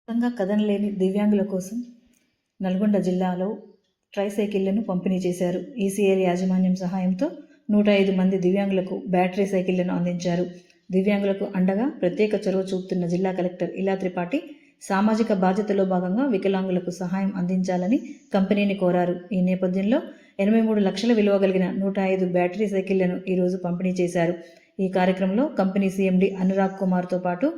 సొంతంగా కదనలేని దివ్యాంగుల కోసం నల్గొండ జిల్లాలో ట్రైసైకిళ్లను పంపిణీ చేశారు. ఈసీఎల్ యాజమాన్యం సహాయంతో 105 మంది దివ్యాంగులకు బ్యాటరీ సైకిళ్లను అందించారు. దివ్యాంగులకు అండగా ప్రత్యేక చొరవ చూపుతున్న జిల్లా కలెక్టర్ ఇలా త్రిపాఠి సామాజిక బాధ్యతలో భాగంగా వికలాంగులకు సహాయం అందించాలని కంపెనీని కోరారు. ఈ నేపథ్యంలో 83 లక్షల విలువ కలిగిన 105 బ్యాటరీ సైకిళ్లను ఈరోజు పంపిణీ చేశారు. ఈ కార్యక్రమంలో కంపెనీ సీఎండీ అనురాగ్ కుమార్తో పాటు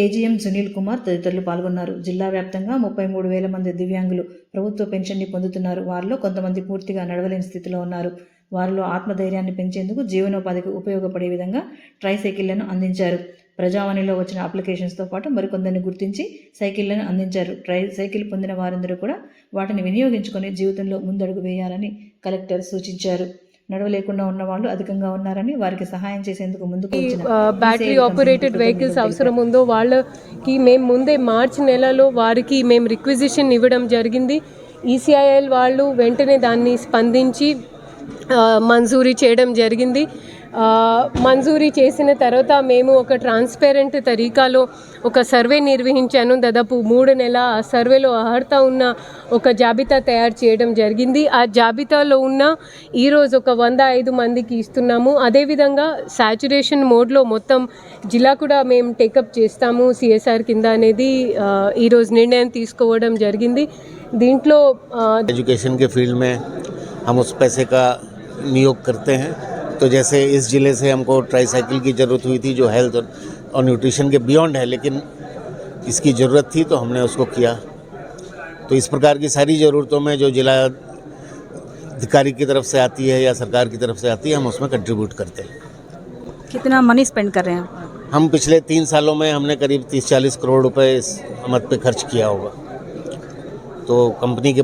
ఏజీఎం సునీల్ కుమార్ తదితరులు పాల్గొన్నారు. జిల్లా వ్యాప్తంగా 33,000 మంది దివ్యాంగులు ప్రభుత్వ పెన్షన్ని పొందుతున్నారు. వారిలో కొంతమంది పూర్తిగా నడవలేని స్థితిలో ఉన్నారు. వారిలో ఆత్మధైర్యాన్ని పెంచేందుకు జీవనోపాధికి ఉపయోగపడే విధంగా ట్రైసైకిళ్లను అందించారు. ప్రజావాణిలో వచ్చిన అప్లికేషన్స్తో పాటు మరికొందరిని గుర్తించి సైకిళ్లను అందించారు. సైకిల్ పొందిన వారందరూ కూడా వాటిని వినియోగించుకొని జీవితంలో ముందడుగు వేయాలని కలెక్టర్ సూచించారు. నడవలేకుండా ఉన్న వాళ్ళు అధికంగా ఉన్నారని వారికి సహాయం చేసేందుకు ముందుకు వచ్చిన బ్యాటరీ ఆపరేటెడ్ వెహికల్స్ అవసరం ఉందో వాళ్ళకి మేము ముందే మార్చి నెలలో వారికి మేము రిక్విజిషన్ ఇవ్వడం జరిగింది. ఈసీఐఎల్ వాళ్ళు వెంటనే దాన్ని స్పందించి మంజూరీ చేయడం జరిగింది. మంజూరీ చేసిన తర్వాత మేము ఒక ట్రాన్స్పరెంట్ తరీకాలో ఒక సర్వే నిర్వహించాను. దాదాపు 3 నెలల ఆ సర్వేలో అర్హత ఉన్న ఒక జాబితా తయారు చేయడం జరిగింది. ఆ జాబితాలో ఉన్న ఈరోజు ఒక 105 మందికి ఇస్తున్నాము. అదేవిధంగా సాచురేషన్ మోడ్లో మొత్తం జిల్లా కూడా మేము టేకప్ చేస్తాము సిఎస్ఆర్ కింద అనేది ఈరోజు నిర్ణయం తీసుకోవడం జరిగింది. దీంట్లో एजुकेशन के फील्ड में हम उस पैसे का नियोग करते हैं। तो जैसे इस ज़िले से हमको ट्राईसाइकिल की ज़रूरत हुई थी जो हेल्थ और न्यूट्रिशन के बियॉन्ड है, लेकिन इसकी ज़रूरत थी तो हमने उसको किया। तो इस प्रकार की सारी ज़रूरतों में जो जिला अधिकारी की तरफ से आती है या सरकार की तरफ से आती है, हम उसमें कंट्रीब्यूट करते हैं। कितना मनी स्पेंड कर रहे हैं? हम पिछले 3 सालों में हमने करीब 30-40 करोड़ रुपए इस मद पे खर्च किया होगा। तो कंपनी के